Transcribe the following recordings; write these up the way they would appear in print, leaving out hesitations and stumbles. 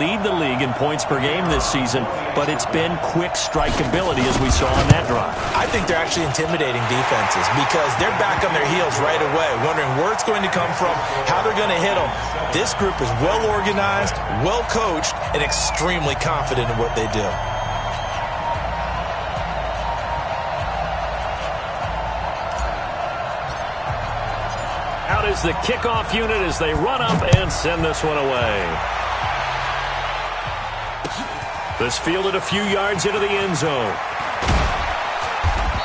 lead the league in points per game this season, but it's been quick strikeability as we saw on that drive. I think they're actually intimidating defenses because they're back on their heels right away, wondering where it's going to come from, how they're going to hit them. This group is well organized, well coached, and extremely confident in what they do. Out is the kickoff unit as they run up and send this one away. This fielded a few yards into the end zone.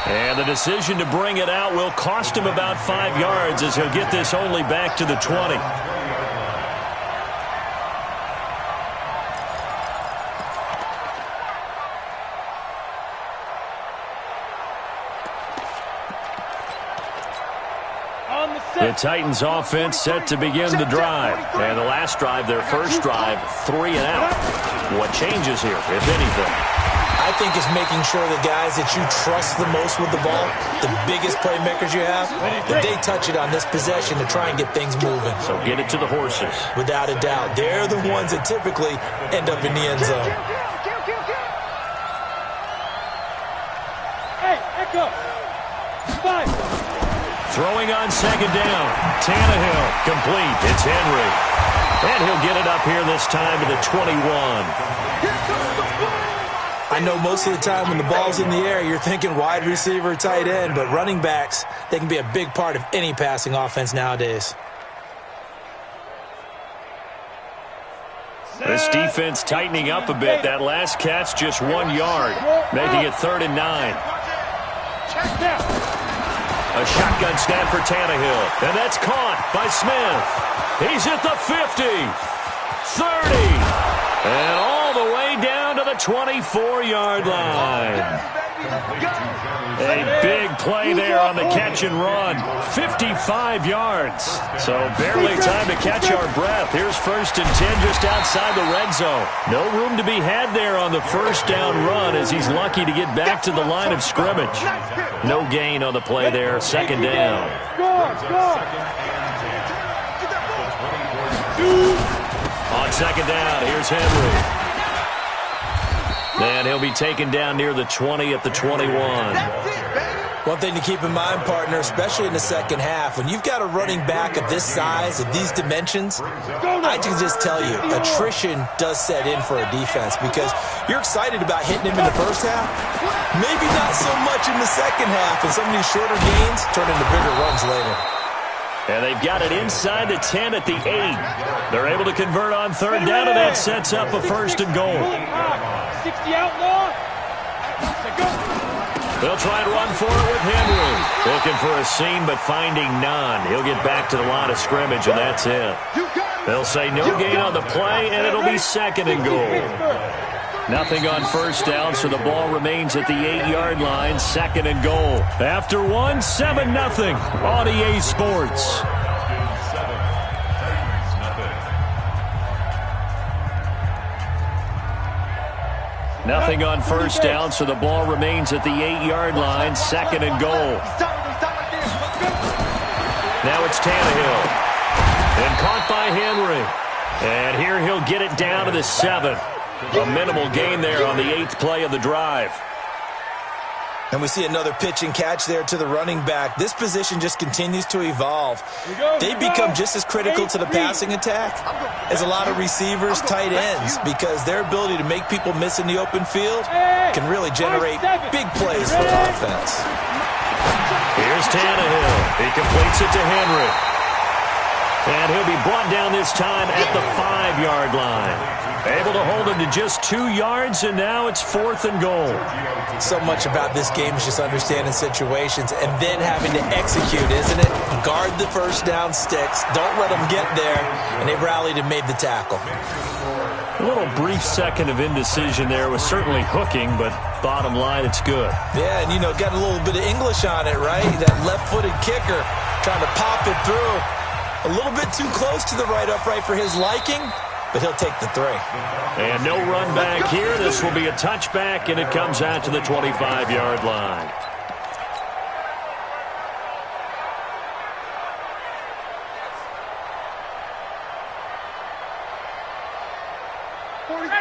And the decision to bring it out will cost him about 5 yards as he'll get this only back to the 20. The Titans offense set to begin the drive. And the last drive, their first drive, 3 and out. What changes here, if anything? I think it's making sure the guys that you trust the most with the ball, the biggest playmakers you have, that they touch it on this possession to try and get things moving. So get it to the horses. Without a doubt. They're the ones that typically end up in the end zone. Hey, Echo. 5. Throwing on second down. Tannehill complete. It's Henry. And he'll get it up here this time to the 21. I know most of the time when the ball's in the air, you're thinking wide receiver, tight end, but running backs, they can be a big part of any passing offense nowadays. This defense tightening up a bit. That last catch just 1 yard, making it 3rd and 9. A shotgun snap for Tannehill, and that's caught by Smith. He's at the 50, 30, and all the way down to the 24-yard line. A big play there on the catch and run, 55 yards. So barely time to catch our breath. Here's 1st and 10 just outside the red zone. No room to be had there on the first down run as he's lucky to get back to the line of scrimmage. No gain on the play there, 2nd down. On 2nd down, here's Henry. And he'll be taken down near the 20 at the 21. One thing to keep in mind, partner, especially in the second half, when you've got a running back of this size, of these dimensions, I can just tell you, attrition does set in for a defense because you're excited about hitting him in the first half, maybe not so much in the second half, and some of these shorter gains turn into bigger runs later. And they've got it inside the 10 at the 8. They're able to convert on 3rd down, and that sets up a 1st and goal. 60 outlaw. They'll try and run for it with Henry. Looking for a seam, but finding none. He'll get back to the line of scrimmage, and that's it. They'll say no gain on the play, and it'll be 2nd and goal. Nothing on 1st down, so the ball remains at the 8-yard line, 2nd and goal. After 1, 7-0 on EA Sports. Nothing on 1st down, so the ball remains at the 8-yard line, 2nd and goal. Now it's Tannehill. And caught by Henry. And here he'll get it down to the 7. A minimal gain there on the 8th play of the drive. And we see another pitch and catch there to the running back. This position just continues to evolve. They become just as critical to the passing attack as a lot of receivers, tight ends, because their ability to make people miss in the open field can really generate big plays for the offense. Here's Tannehill. He completes it to Henry. And he'll be brought down this time at the 5-yard line. Able to hold him to just 2 yards, and now it's 4th and goal. So much about this game is just understanding situations and then having to execute, isn't it? Guard the first down sticks. Don't let them get there. And they rallied and made the tackle. A little brief second of indecision there was certainly hooking, but bottom line, it's good. Yeah, and, got a little bit of English on it, right? That left-footed kicker trying to pop it through. A little bit too close to the right upright for his liking, but he'll take the 3. And no run back here. This will be a touchback, and it comes out to the 25-yard line.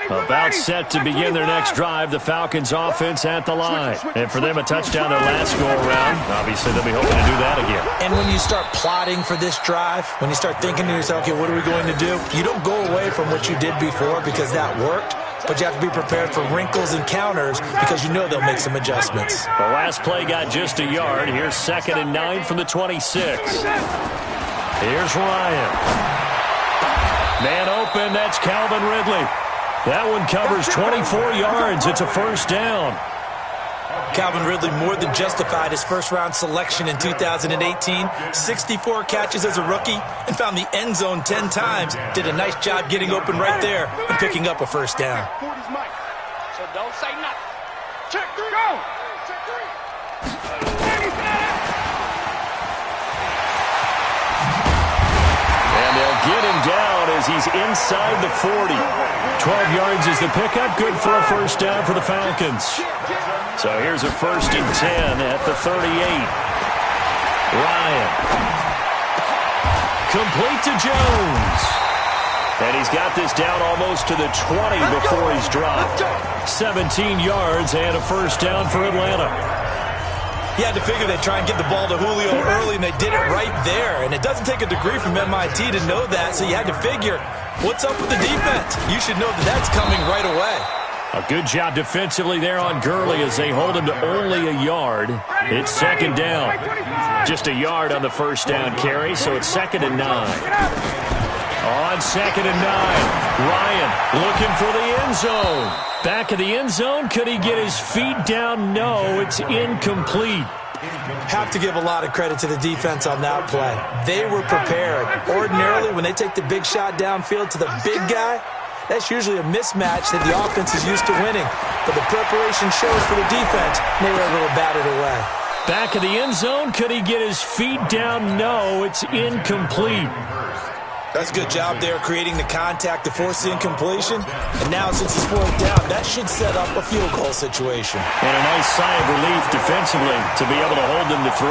About set to begin their next drive, the Falcons offense at the line. And for them, a touchdown their last go-around. Obviously, they'll be hoping to do that again. And when you start plotting for this drive, when you start thinking to yourself, okay, what are we going to do? You don't go away from what you did before because that worked, but you have to be prepared for wrinkles and counters because you know they'll make some adjustments. The last play got just a yard. Here's 2nd and 9 from the 26. Here's Ryan. Man open, that's Calvin Ridley. That one covers 24 yards. It's a first down. Calvin Ridley more than justified his first-round selection in 2018. 64 catches as a rookie and found the end zone 10 times. Did a nice job getting open right there and picking up a first down. So don't say nothing. Check three. Go. Check three. And they'll get him down as he's inside the 40. 12 yards is the pickup. Good for a first down for the Falcons. So here's a 1st and 10 at the 38. Ryan. Complete to Jones. And he's got this down almost to the 20 before he's dropped. 17 yards and a first down for Atlanta. You had to figure they'd try and get the ball to Julio early, and they did it right there. And it doesn't take a degree from MIT to know that, so you had to figure, what's up with the defense? You should know that that's coming right away. A good job defensively there on Gurley as they hold him to only a yard. It's 2nd down. Just a yard on the first down carry, so it's 2nd and 9. On 2nd and 9, Ryan looking for the end zone. Back of the end zone, could he get his feet down? No, it's incomplete. Have to give a lot of credit to the defense on that play. They were prepared. Ordinarily, when they take the big shot downfield to the big guy, that's usually a mismatch that the offense is used to winning. But the preparation shows for the defense, and they were able to bat it away. Back of the end zone, could he get his feet down? No, it's incomplete. That's a good job there creating the contact to force the incompletion. And now since it's 4th down, that should set up a field goal situation. And a nice sigh of relief defensively to be able to hold them to 3.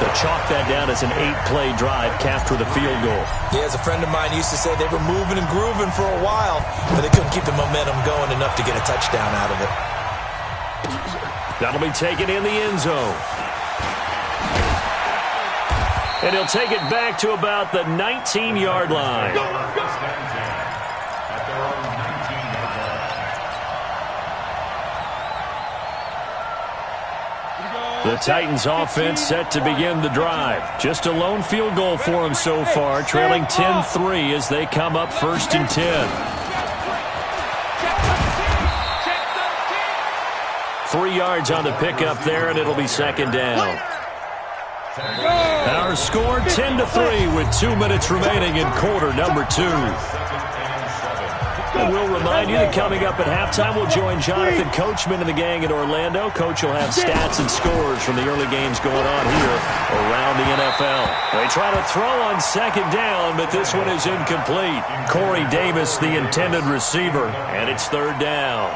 So chalk that down as an 8-play drive capped with a field goal. Yeah, as a friend of mine used to say, they were moving and grooving for a while, but they couldn't keep the momentum going enough to get a touchdown out of it. That'll be taken in the end zone. And he'll take it back to about the 19-yard line. The Titans offense set to begin the drive. Just a lone field goal for them so far, trailing 10-3 as they come up 1st and 10. 3 yards on the pickup there, and it'll be 2nd down. Our score 10-3 with 2 minutes remaining in quarter number 2. And we'll remind you that coming up at halftime, we'll join Jonathan Coachman and the gang in Orlando. Coach will have stats and scores from the early games going on here around the NFL. They try to throw on 2nd down, but this one is incomplete. Corey Davis, the intended receiver, and it's 3rd down.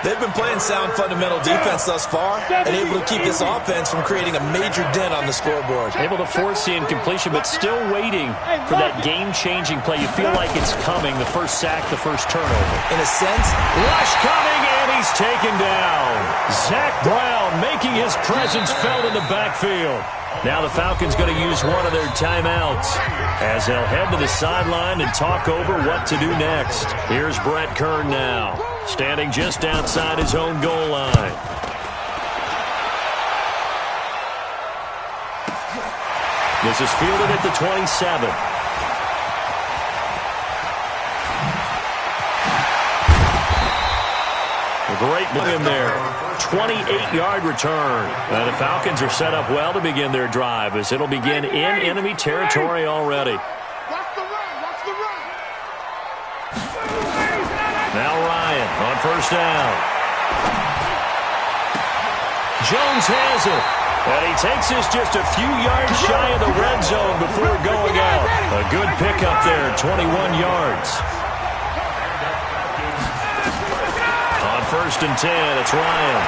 They've been playing sound fundamental defense thus far and able to keep this offense from creating a major dent on the scoreboard. Able to force the incompletion, but still waiting for that game-changing play. You feel like it's coming, the first sack, the first turnover. In a sense, rush coming, and he's taken down. Zach Brown making his presence felt in the backfield. Now the Falcons going to use one of their timeouts as they'll head to the sideline and talk over what to do next. Here's Brett Kern now, standing just outside his own goal line. This is fielded at the 27. A great move in there. 28-yard return. And the Falcons are set up well to begin their drive as it'll begin in enemy territory already. Now Ryan on 1st down. Jones has it. And he takes this just a few yards shy of the red zone before going out. A good pickup there, 21 yards. On 1st and 10, it's Ryan.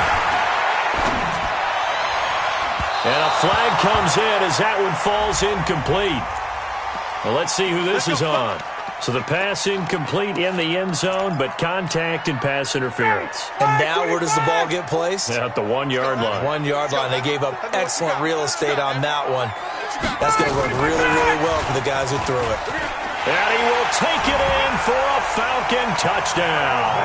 And a flag comes in as that one falls incomplete. Well, let's see who this is on. So the pass incomplete in the end zone, but contact and pass interference. And now where does the ball get placed? At the 1-yard line. 1-yard line. They gave up excellent real estate on that one. That's going to work really, really well for the guys who threw it. And he will take it in for a Falcon touchdown.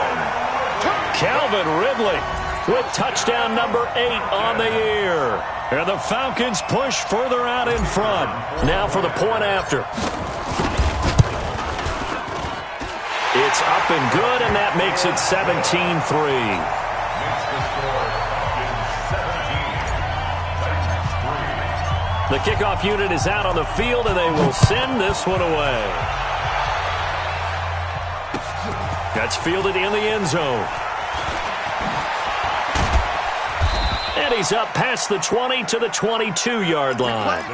Calvin Ridley with touchdown number 8 on the year. And the Falcons push further out in front. Now for the point after. It's up and good, and that makes it 17-3. The kickoff unit is out on the field, and they will send this one away. That's fielded in the end zone. And he's up past the 20 to the 22-yard line.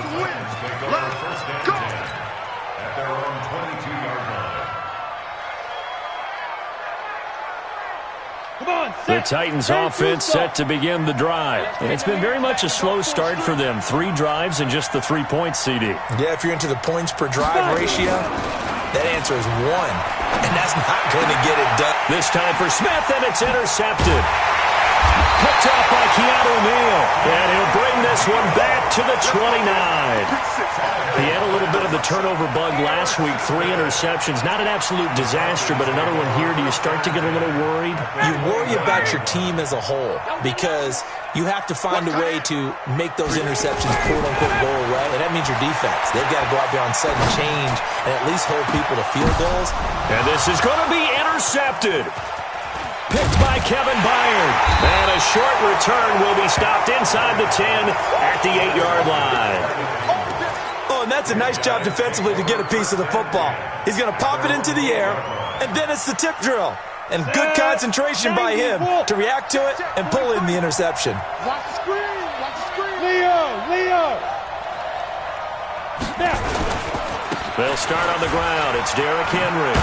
The Titans offense set to begin the drive. It's been very much a slow start for them. 3 drives and just the 3 points, CD. Yeah, if you're into the points per drive ratio, that answer is 1. And that's not going to get it done. This time for Smith, and it's intercepted. Picked off by Keanu Neal. And he'll bring this one back to the 29. He had a little bit of the turnover bug last week. 3 interceptions. Not an absolute disaster, but another one here. Do you start to get a little worried? You worry about your team as a whole because you have to find a way to make those interceptions, quote-unquote, go away. And that means your defense. They've got to go out there on sudden change and at least hold people to field goals. And this is going to be intercepted. Picked by Kevin Byard. And a short return will be stopped inside the 10 at the 8-yard line. Oh, and that's a nice job defensively to get a piece of the football. He's going to pop it into the air, and then it's the tip drill. And good concentration by him to react to it and pull in the interception. Watch the screen. Watch the screen. Leo. They'll start on the ground. It's Derrick Henry.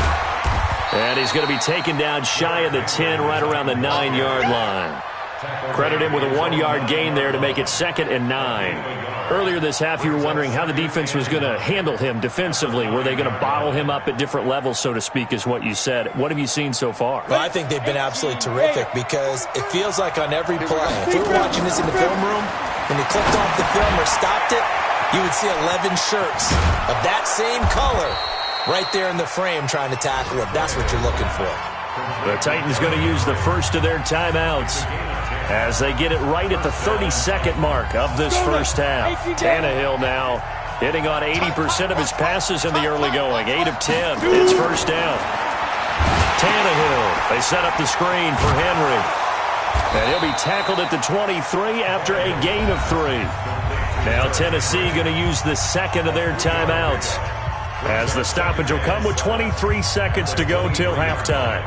And he's going to be taken down shy of the 10, right around the 9-yard line. Credit him with a 1-yard gain there to make it 2nd and 9. Earlier this half, you were wondering how the defense was going to handle him defensively. Were they going to bottle him up at different levels, so to speak, is what you said. What have you seen so far? Well, I think they've been absolutely terrific because it feels like on every play, if we were watching this in the film room, when they clicked off the film or stopped it, you would see 11 shirts of that same color right there in the frame trying to tackle it. That's what you're looking for. The Titans going to use the first of their timeouts as they get it right at the 32nd mark of this first half. Tannehill now hitting on 80% of his passes in the early going. 8 of 10. It's first down. Tannehill. They set up the screen for Henry. And he'll be tackled at the 23 after a gain of 3. Now Tennessee going to use the second of their timeouts, as the stoppage will come with 23 seconds to go till halftime.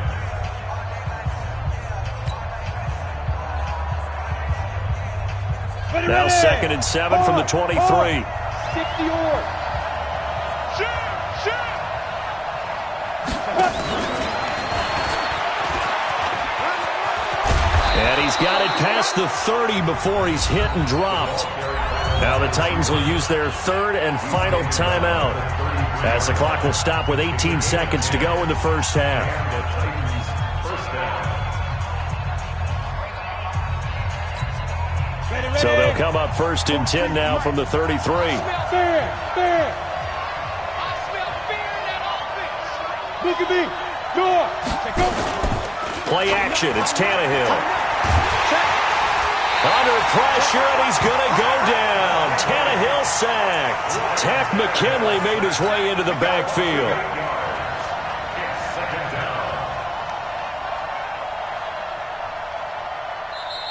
Now 2nd and 7 from the 23. 50-yard. And he's got it past the 30 before he's hit and dropped. Now the Titans will use their 3rd and final timeout, as the clock will stop with 18 seconds to go in the first half. So they'll come up 1st and 10 now from the 33. Play action. It's Tannehill. Under pressure, and he's going to go down. Tannehill sacked. Tack McKinley made his way into the backfield.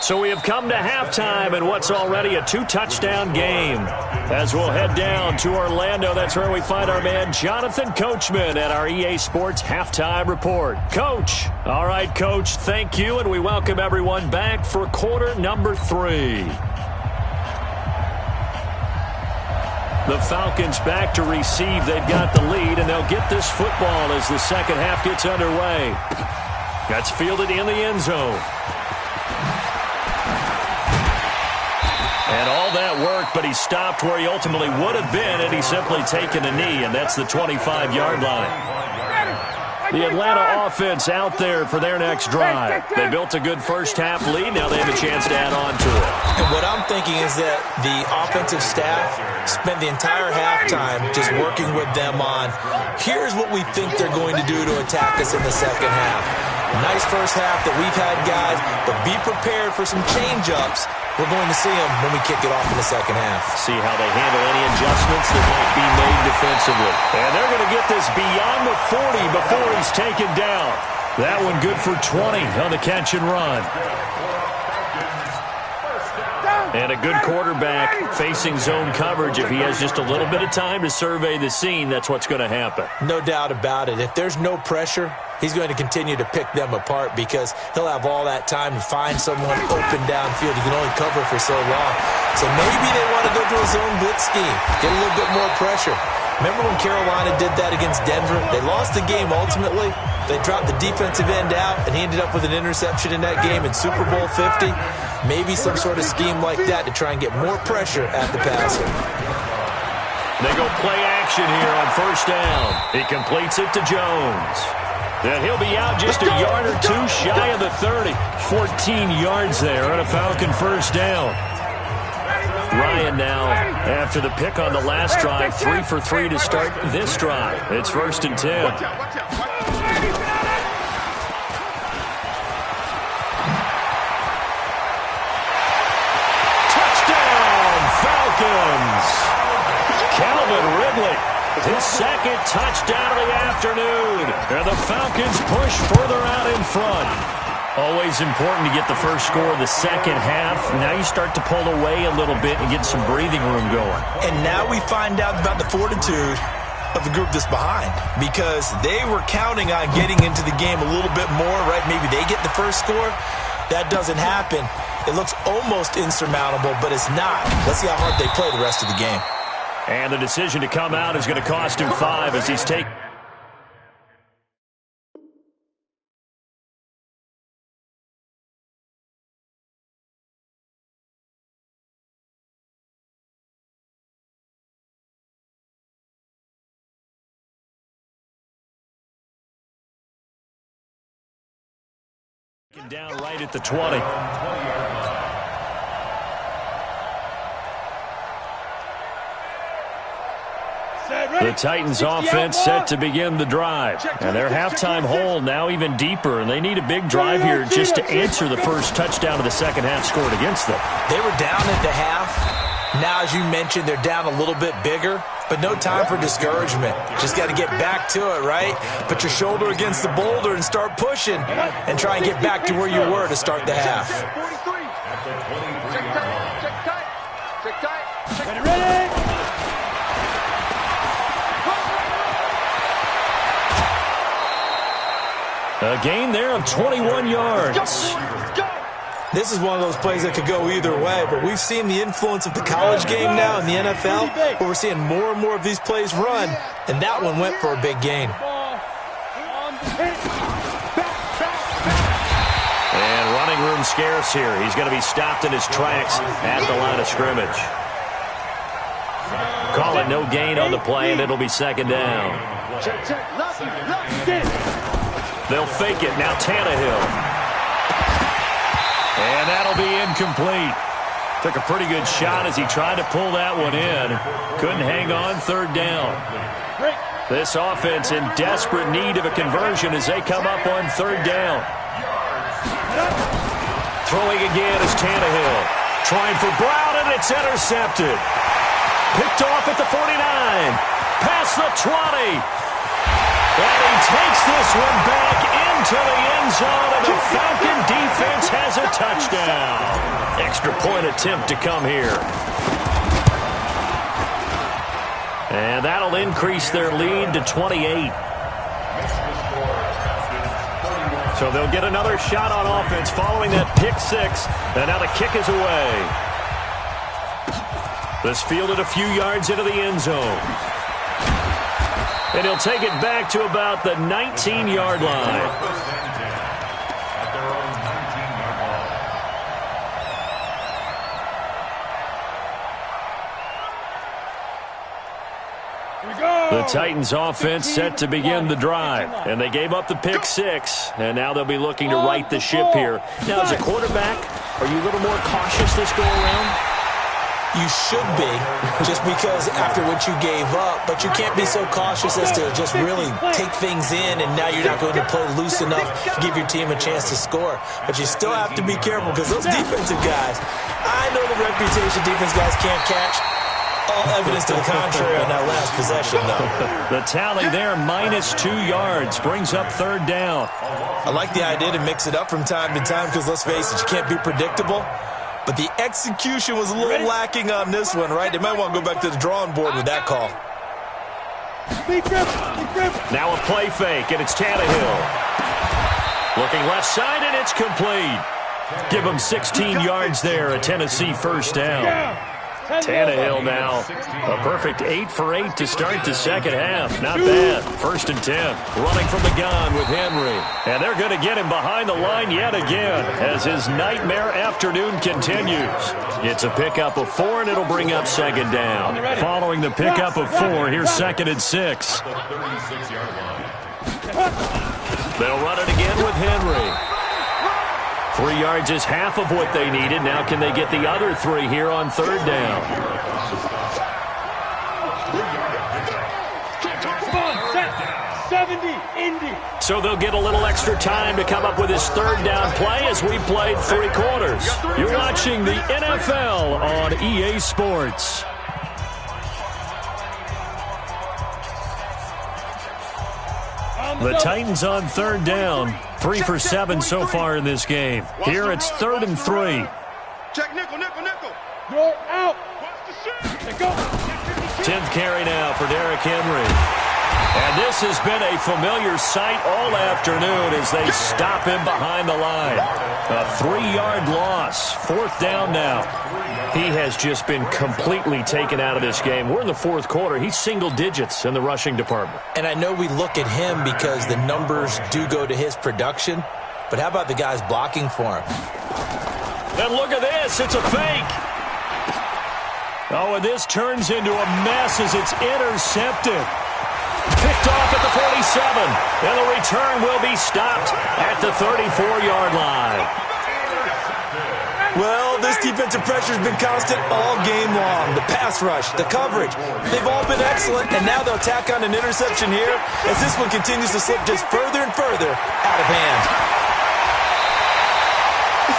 So we have come to halftime in what's already a 2-touchdown game. As we'll head down to Orlando, that's where we find our man Jonathan Coachman at our EA Sports Halftime Report. Coach. All right, Coach, thank you, and we welcome everyone back for quarter number 3. The Falcons back to receive. They've got the lead, and they'll get this football as the second half gets underway. That's fielded in the end zone. And all that work, but he stopped where he ultimately would have been had he simply taken a knee, and that's the 25-yard line. The Atlanta offense out there for their next drive. They built a good first-half lead. Now they have a chance to add on to it. And what I'm thinking is that the offensive staff spent the entire halftime just working with them on, here's what we think they're going to do to attack us in the second half. Nice first half that we've had, guys, but be prepared for some change-ups. We're going to see them when we kick it off in the second half. See how they handle any adjustments that might be made defensively. And they're going to get this beyond the 40 before he's taken down. That one good for 20 on the catch and run. And a good quarterback facing zone coverage. If he has just a little bit of time to survey the scene, that's what's going to happen. No doubt about it. If there's no pressure, he's going to continue to pick them apart because he'll have all that time to find someone open downfield. He can only cover for so long. So maybe they want to go to a zone blitz scheme, get a little bit more pressure. Remember when Carolina did that against Denver? They lost the game ultimately. They dropped the defensive end out, and he ended up with an interception in that game in Super Bowl 50. Maybe some sort of scheme like that to try and get more pressure at the passer. They go play action here on first down. He completes it to Jones. And he'll be out just a yard or two shy of the 30. 14 yards there on a Falcon first down. Ryan now, after the pick on the last drive, 3 for 3 to start this drive. It's 1st and 10. Touchdown, Falcons! Calvin Ridley, his second touchdown of the afternoon. And the Falcons push further out in front. Always important to get the first score of the second half. Now you start to pull away a little bit and get some breathing room going. And now we find out about the fortitude of the group that's behind because they were counting on getting into the game a little bit more, right? Maybe they get the first score. That doesn't happen. It looks almost insurmountable, but it's not. Let's see how hard they play the rest of the game. And the decision to come out is going to cost him 5 as he's taken. Down right at the 20. The Titans offense set to begin the drive. And their halftime hole now even deeper. And they need a big drive here just to answer the first touchdown of the second half scored against them. They were down at the half. Now, as you mentioned, they're down a little bit bigger. But no time for discouragement. Just got to get back to it, right? Put your shoulder against the boulder and start pushing. And try and get back to where you were to start the half. Check tight. Ready? A gain there of 21 yards. This is one of those plays that could go either way, but we've seen the influence of the college game now in the NFL, where we're seeing more and more of these plays run, and that one went for a big gain. And running room scarce here. He's going to be stopped in his tracks at the line of scrimmage. Call it no gain on the play, and it'll be second down. They'll fake it. Now Tannehill. And that'll be incomplete. Took a pretty good shot as he tried to pull that one in. Couldn't hang on, third down. This offense in desperate need of a conversion as they come up on third down. Throwing again is Tannehill. Trying for Brown, and it's intercepted. Picked off at the 49. Past the 20. And he takes this one back into the end zone, and the Falcon defense has a touchdown. Extra point attempt to come here. And that'll increase their lead to 28. So they'll get another shot on offense following that pick six, and now the kick is away. This fielded a few yards into the end zone. And he'll take it back to about the 19-yard line. The Titans offense set to begin the drive. And they gave up the pick 6. And now they'll be looking to right the ship here. Now, as a quarterback, are you a little more cautious this go around? You should be, just because after what you gave up, but you can't be so cautious as to just really take things in, and now you're not going to play loose enough to give your team a chance to score. But you still have to be careful because those defensive guys, I know the reputation defense guys can't catch. All evidence to the contrary on that last possession, though. The tally there, -2 yards, brings up 3rd down. I like the idea to mix it up from time to time because, let's face it, you can't be predictable. But the execution was a little lacking on this one, right? They might want to go back to the drawing board with that call. Now a play fake, and it's Tannehill. Looking left side, and it's complete. Give him 16 yards there, a Tennessee 1st down. Tannehill now, a perfect 8 for 8 to start the second half. Not bad. 1st and 10. Running from the gun with Henry. And they're going to get him behind the line yet again as his nightmare afternoon continues. It's a pickup of 4, and it'll bring up 2nd down. Following the pickup of 4, here's 2nd and 6. They'll run it again with Henry. 3 yards is half of what they needed. Now can they get the other 3 here on 3rd down? So they'll get a little extra time to come up with his 3rd down play as we played 3 quarters. You're watching the NFL on EA Sports. The Titans on 3rd down. 3 for 7 so far in this game. Here it's 3rd and 3. Check nickel. You're out. 10th carry now for Derrick Henry. And this has been a familiar sight all afternoon as they stop him behind the line. A 3-yard loss. 4th down now. He has just been completely taken out of this game. We're in the 4th quarter. He's single digits in the rushing department. And I know we look at him because the numbers do go to his production, but how about the guys blocking for him? And look at this. It's a fake. Oh, and this turns into a mess as it's intercepted. Picked off at the 47. And the return will be stopped at the 34-yard line. Well, this defensive pressure has been constant all game long. The pass rush, the coverage, they've all been excellent, and now they'll tack on an interception here as this one continues to slip just further and further out of hand.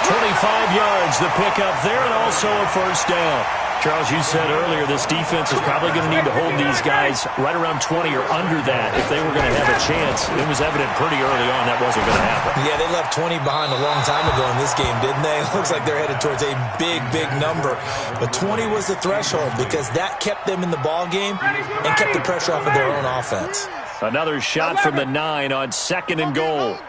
25 yards, the pickup there, and also a 1st down. Charles, you said earlier this defense is probably going to need to hold these guys right around 20 or under that if they were going to have a chance. It was evident pretty early on that wasn't going to happen. Yeah, they left 20 behind a long time ago in this game, didn't they? It looks like they're headed towards a big number. But 20 was the threshold because that kept them in the ball game and kept the pressure off of their own offense. Another shot from the 9 on 2nd and goal.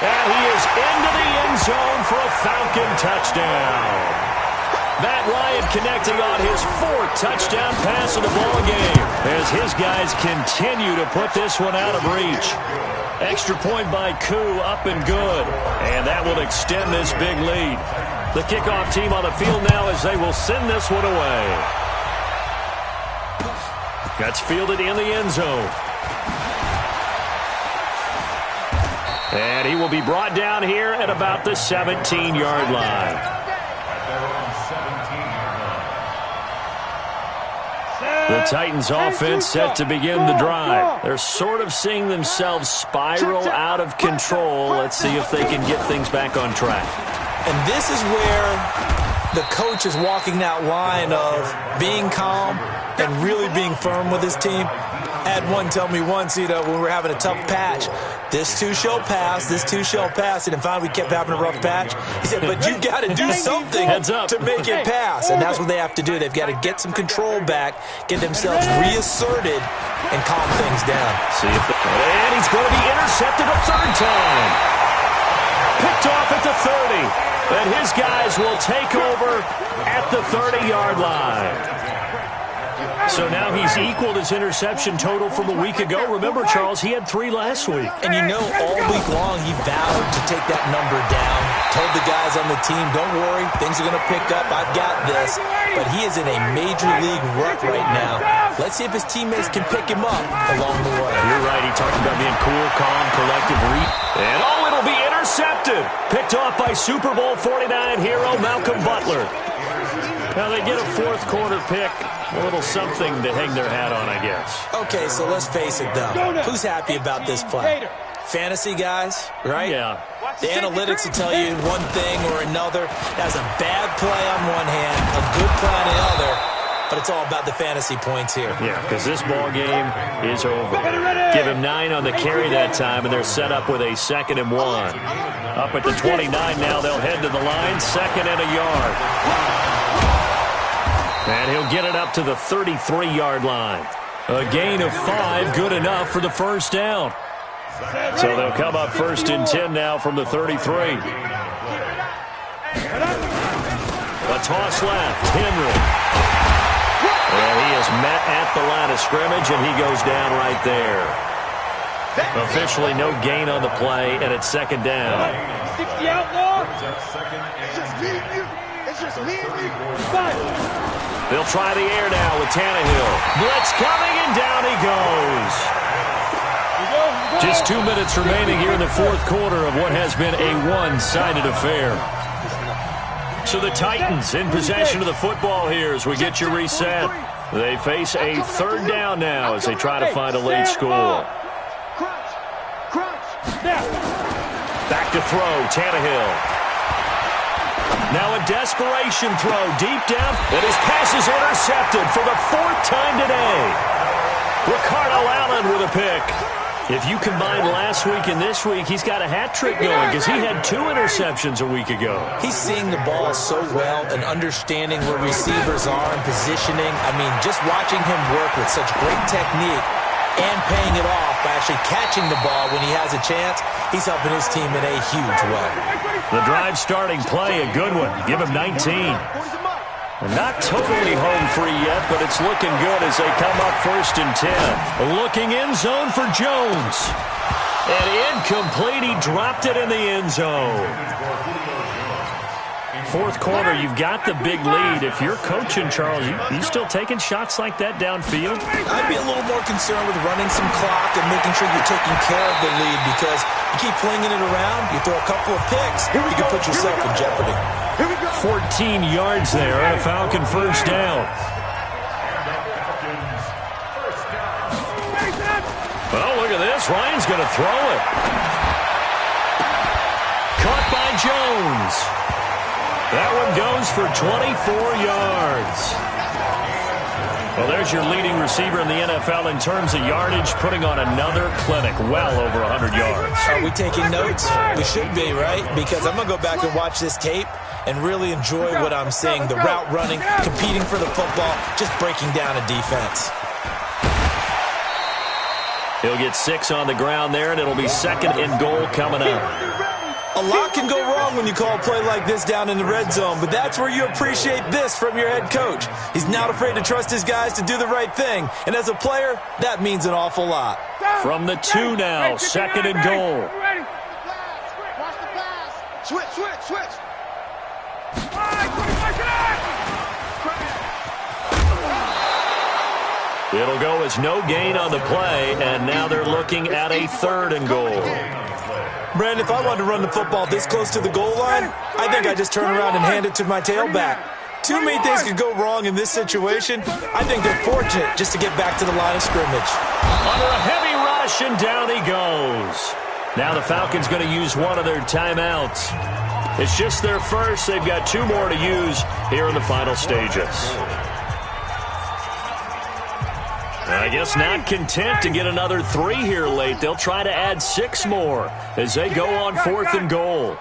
And he is into the end zone for a Falcon touchdown. Matt Ryan connecting on his 4th touchdown pass of the ball game as his guys continue to put this one out of reach. Extra point by Koo, up and good. And that will extend this big lead. The kickoff team on the field now as they will send this one away. That's fielded in the end zone. And he will be brought down here at about the 17-yard line. The Titans offense set to begin the drive. They're sort of seeing themselves spiral out of control. Let's see if they can get things back on track. And this is where the coach is walking that line of being calm and really being firm with his team. I had one tell me once, when we were having a tough patch, this too shall pass, and finally we kept having a rough patch. He said, but you got to do something to make it pass, and that's what they have to do. They've got to get some control back, get themselves reasserted, and calm things down. And he's going to be intercepted a 3rd time. Picked off at the 30, and his guys will take over at the 30-yard line. So now he's equaled his interception total from a week ago. Remember, Charles, he had 3 last week. And you know, all week long he vowed to take that number down. Told the guys on the team, don't worry, things are going to pick up. I've got this. But he is in a major league rut right now. Let's see if his teammates can pick him up along the way. You're right. He talked about being cool, calm, collective. And it'll be intercepted. Picked off by Super Bowl 49 hero Malcolm Butler. Now they get a fourth quarter pick. A little something to hang their hat on, I guess. Okay, so let's face it, though. Who's happy about this play? Fantasy guys, right? Yeah. The analytics will tell you one thing or another. That's a bad play on one hand, a good play on the other, but it's all about the fantasy points here. Yeah, because this ball game is over. Give him 9 on the carry that time, and they're set up with a 2nd and 1. Up at the 29 now, they'll head to the line, 2nd and a yard. And he'll get it up to the 33-yard line. A gain of 5, good enough for the first down. So they'll come up 1st and 10 now from the 33. A toss left, Henry. And he is met at the line of scrimmage, and he goes down right there. Officially no gain on the play, and it's 2nd down. 60 outlaw. It's just me and you. It's just me and you. They'll try the air now with Tannehill. Blitz coming, and down he goes. Just 2 minutes remaining here in the fourth quarter of what has been a one-sided affair. So the Titans in possession of the football here as we get you reset. They face a 3rd down now as they try to find a late score. Back to throw, Tannehill. Now a desperation throw deep down, and his pass is intercepted for the 4th time today. Ricardo Allen with a pick. If you combine last week and this week, he's got a hat trick going because he had 2 interceptions a week ago. He's seeing the ball so well and understanding where receivers are and positioning. I mean, just watching him work with such great technique and paying it off by actually catching the ball when he has a chance, he's helping his team in a huge way. The drive starting play, a good one. Give him 19. Not totally home free yet, but it's looking good as they come up 1st and 10. Looking end zone for Jones. And incomplete. He dropped it in the end zone. Fourth quarter, you've got the big lead. If you're coaching, Charles, you still taking shots like that downfield? I'd be a little more concerned with running some clock and making sure you're taking care of the lead because you keep flinging it around, you throw a couple of picks, you can put yourself in jeopardy. 14 yards there and a Falcon first down. Well, look at this. Ryan's going to throw it. Caught by Jones. That one goes for 24 yards. Well, there's your leading receiver in the NFL in terms of yardage, putting on another clinic, well over 100 yards. Are we taking notes? We should be, right? Because I'm going to go back and watch this tape and really enjoy what I'm seeing. The route running, competing for the football, just breaking down a defense. He'll get 6 on the ground there, and it'll be 2nd and goal coming up. A lot can go wrong when you call a play like this down in the red zone, but that's where you appreciate this from your head coach. He's not afraid to trust his guys to do the right thing, and as a player, that means an awful lot. From the 2 now, 2nd and goal. Watch the pass. Switch. It'll go as no gain on the play, and now they're looking at a 3rd and goal. Brandon, if I wanted to run the football this close to the goal line, I think I'd just turn around and hand it to my tailback. Too many things could go wrong in this situation. I think they're fortunate just to get back to the line of scrimmage. Under a heavy rush, and down he goes. Now the Falcons going to use one of their timeouts. It's just their first. They've got 2 more to use here in the final stages. I guess not content to get another 3 here late. They'll try to add 6 more as they go on 4th and goal.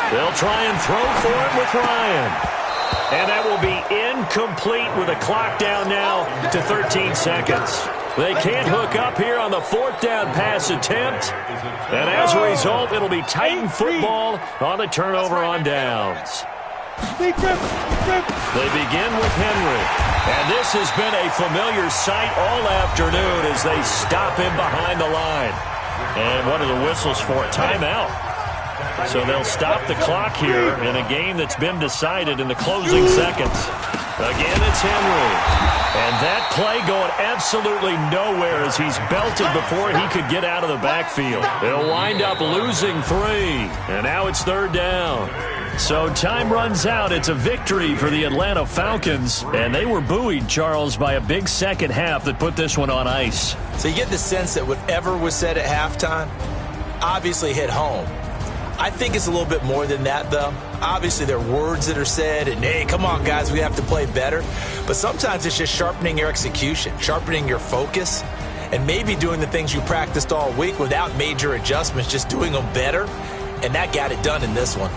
They'll try and throw for it with Ryan. And that will be incomplete with the clock down now to 13 seconds. They can't hook up here on the 4th down pass attempt. And as a result, it'll be Titan football on the turnover on downs. They begin with Henry. And this has been a familiar sight all afternoon as they stop him behind the line. And what are the whistles for? Timeout. So they'll stop the clock here in a game that's been decided in the closing seconds. Again, it's Henry. And that play going absolutely nowhere as he's belted before he could get out of the backfield. They'll wind up losing 3. And now it's 3rd down. So time runs out. It's a victory for the Atlanta Falcons. And they were buoyed, Charles, by a big second half that put this one on ice. So you get the sense that whatever was said at halftime obviously hit home. I think it's a little bit more than that, though. Obviously, there are words that are said, and, hey, come on, guys, we have to play better. But sometimes it's just sharpening your execution, sharpening your focus, and maybe doing the things you practiced all week without major adjustments, just doing them better. And that got it done in this one.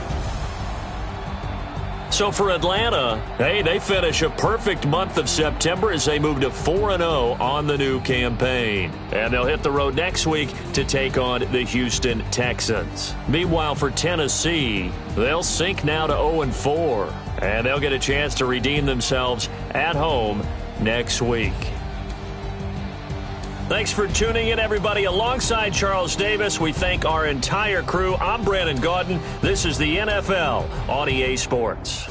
So for Atlanta, hey, they finish a perfect month of September as they move to 4-0 on the new campaign. And they'll hit the road next week to take on the Houston Texans. Meanwhile, for Tennessee, they'll sink now to 0-4. And they'll get a chance to redeem themselves at home next week. Thanks for tuning in, everybody. Alongside Charles Davis, we thank our entire crew. I'm Brandon Gaudin. This is the NFL on EA Sports.